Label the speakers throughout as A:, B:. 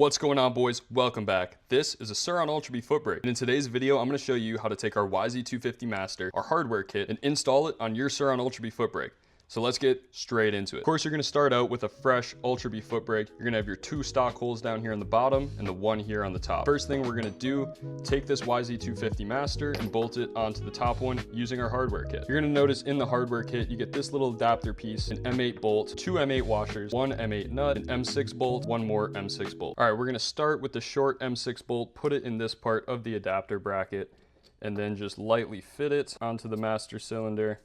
A: What's going on, boys? Welcome back. This is a Surron UltraBee foot brake, and in today's video I'm going to show you how to take our YZ250 master, our hardware kit, and install it on your Surron UltraBee foot brake. So let's get straight into it. Of course, you're going to start out with a fresh UltraBee foot brake. You're going to have your two stock holes down here on the bottom and the one here on the top. First thing we're going to do, take this YZ250 master and bolt it onto the top one using our hardware kit. You're going to notice in the hardware kit you get this little adapter piece, an M8 bolt, two M8 washers, one M8 nut, an M6 bolt, one more M6 bolt. All right, we're going to start with the short M6 bolt, put it in this part of the adapter bracket, and then just lightly fit it onto the master cylinder.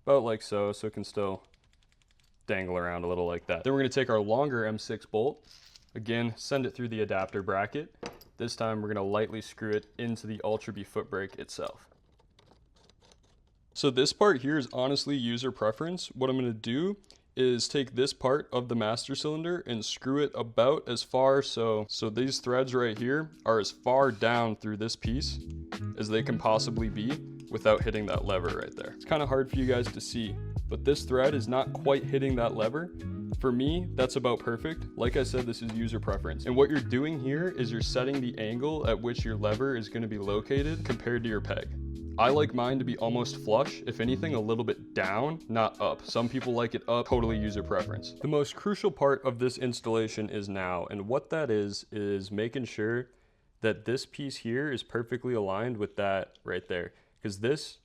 A: About like so it can still dangle around a little like that. Then we're going to take our longer M6 bolt, again send it through the adapter bracket. This time we're going to lightly screw it into the UltraBee foot brake itself. So this part here is honestly user preference. What I'm going to do is take this part of the master cylinder and screw it about as far, so these threads right here are as far down through this piece as they can possibly be without hitting that lever right there. It's kind of hard for you guys to see, but this thread is not quite hitting that lever. For me, that's about perfect. Like I said, this is user preference. And what you're doing here is you're setting the angle at which your lever is going to be located compared to your peg. I like mine to be almost flush, if anything a little bit down, not up. Some people like it up, totally user preference. The most crucial part of this installation is now, and what that is making sure that this piece here is perfectly aligned with that right there. Because this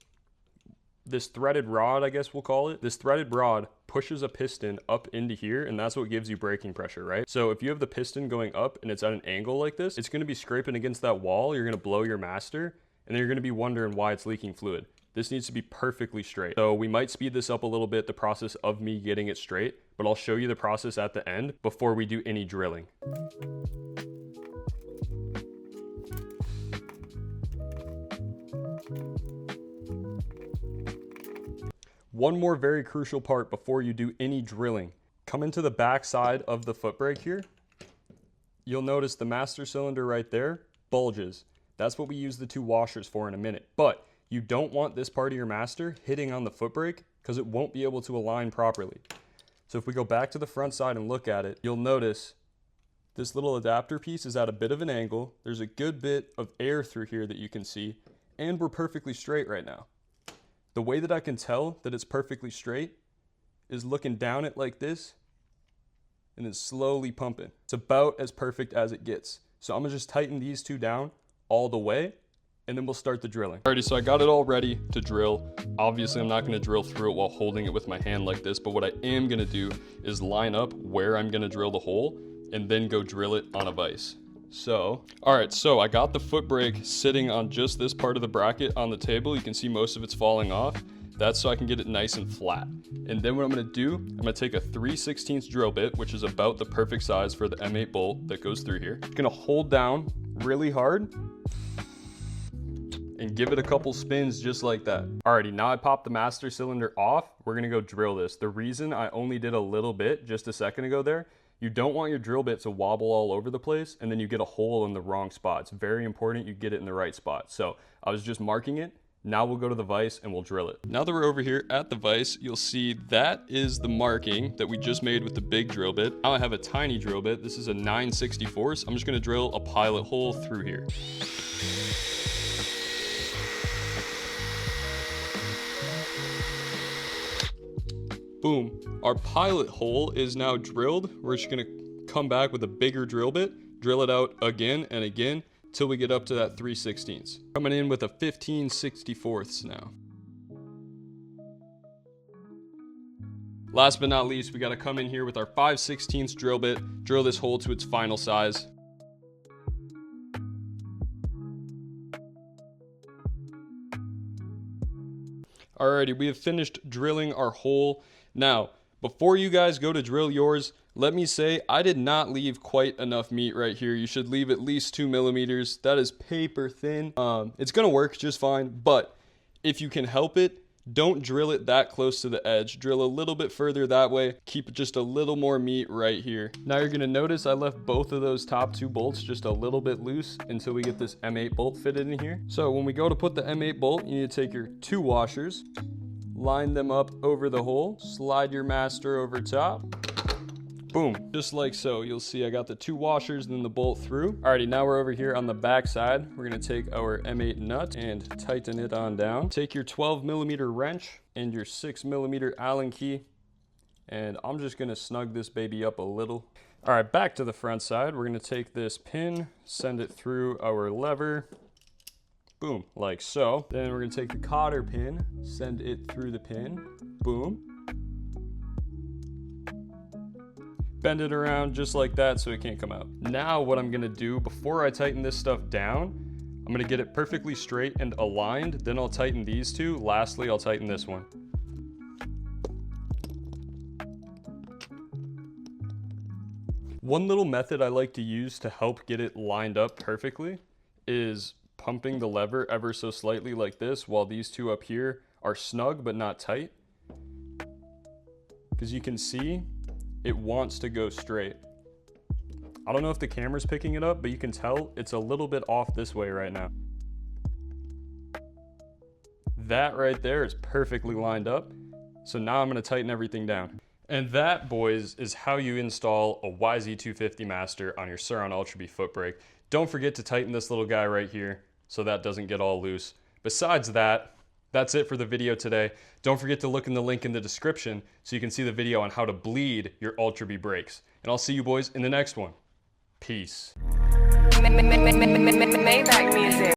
A: threaded rod, I guess we'll call it, this threaded rod pushes a piston up into here, and that's what gives you braking pressure, right? So if you have the piston going up and it's at an angle like this, it's going to be scraping against that wall. You're going to blow your master, and then you're going to be wondering why it's leaking fluid. This needs to be perfectly straight. So we might speed this up a little bit, the process of me getting it straight, but I'll show you the process at the end before we do any drilling. One more very crucial part before you do any drilling. Come into the back side of the foot brake here. You'll notice the master cylinder right there bulges. That's what we use the two washers for in a minute. But you don't want this part of your master hitting on the foot brake because it won't be able to align properly. So if we go back to the front side and look at it, you'll notice this little adapter piece is at a bit of an angle. There's a good bit of air through here that you can see, and we're perfectly straight right now. The way that I can tell that it's perfectly straight is looking down it like this and then slowly pumping. It's about as perfect as it gets. So I'm gonna just tighten these two down all the way, and then we'll start the drilling. Alrighty, so I got it all ready to drill. Obviously, I'm not gonna drill through it while holding it with my hand like this, but what I am gonna do is line up where I'm gonna drill the hole and then go drill it on a vise. So, alright, so I got the foot brake sitting on just this part of the bracket on the table. You can see most of it's falling off. That's so I can get it nice and flat. And then what I'm gonna do, I'm gonna take a 3/16 drill bit, which is about the perfect size for the M8 bolt that goes through here. I'm gonna hold down really hard and give it a couple spins just like that. Alrighty, now I popped the master cylinder off. We're gonna go drill this. The reason I only did a little bit just a second ago there, you don't want your drill bit to wobble all over the place and then you get a hole in the wrong spot. It's very important you get it in the right spot. So I was just marking it. Now we'll go to the vise and we'll drill it. Now that we're over here at the vise, you'll see that is the marking that we just made with the big drill bit. Now I have a tiny drill bit. This is a 9/64. I'm just gonna drill a pilot hole through here. Boom, our pilot hole is now drilled. We're just gonna come back with a bigger drill bit, drill it out again and again till we get up to that 3/16. Coming in with a 15/64 now. Last but not least, we gotta come in here with our 5/16 drill bit, drill this hole to its final size. Alrighty, we have finished drilling our hole. Now, before you guys go to drill yours, let me say I did not leave quite enough meat right here. You should leave at least 2 millimeters. That is paper thin. It's gonna work just fine, but if you can help it, don't drill it that close to the edge. Drill a little bit further that way. Keep just a little more meat right here. Now you're gonna notice I left both of those top two bolts just a little bit loose until we get this M8 bolt fitted in here. So when we go to put the M8 bolt, you need to take your two washers, line them up over the hole, slide your master over top, Boom, just like so. You'll see I got the 2 washers and then the bolt through. Alrighty, now we're over here on the back side. We're gonna take our M8 nut and tighten it on down. Take your 12mm wrench and your 6mm Allen key, and I'm just gonna snug this baby up a little. All right, back to the front side. We're gonna take this pin, send it through our lever, boom, like so. Then we're gonna take the cotter pin, send it through the pin, boom. Bend it around just like that so it can't come out. Now what I'm gonna do, before I tighten this stuff down, I'm gonna get it perfectly straight and aligned, then I'll tighten these 2. Lastly, I'll tighten this one. One little method I like to use to help get it lined up perfectly is pumping the lever ever so slightly like this while these 2 up here are snug but not tight. Because you can see, it wants to go straight. I don't know if the camera's picking it up, but you can tell it's a little bit off this way right now. That right there is perfectly lined up. So now I'm gonna tighten everything down. And that, boys, is how you install a YZ250 master on your Surron UltraBee foot brake. Don't forget to tighten this little guy right here so that doesn't get all loose. Besides that, that's it for the video today. Don't forget to look in the link in the description so you can see the video on how to bleed your UltraBee brakes. And I'll see you boys in the next one. Peace.
B: Maybach music.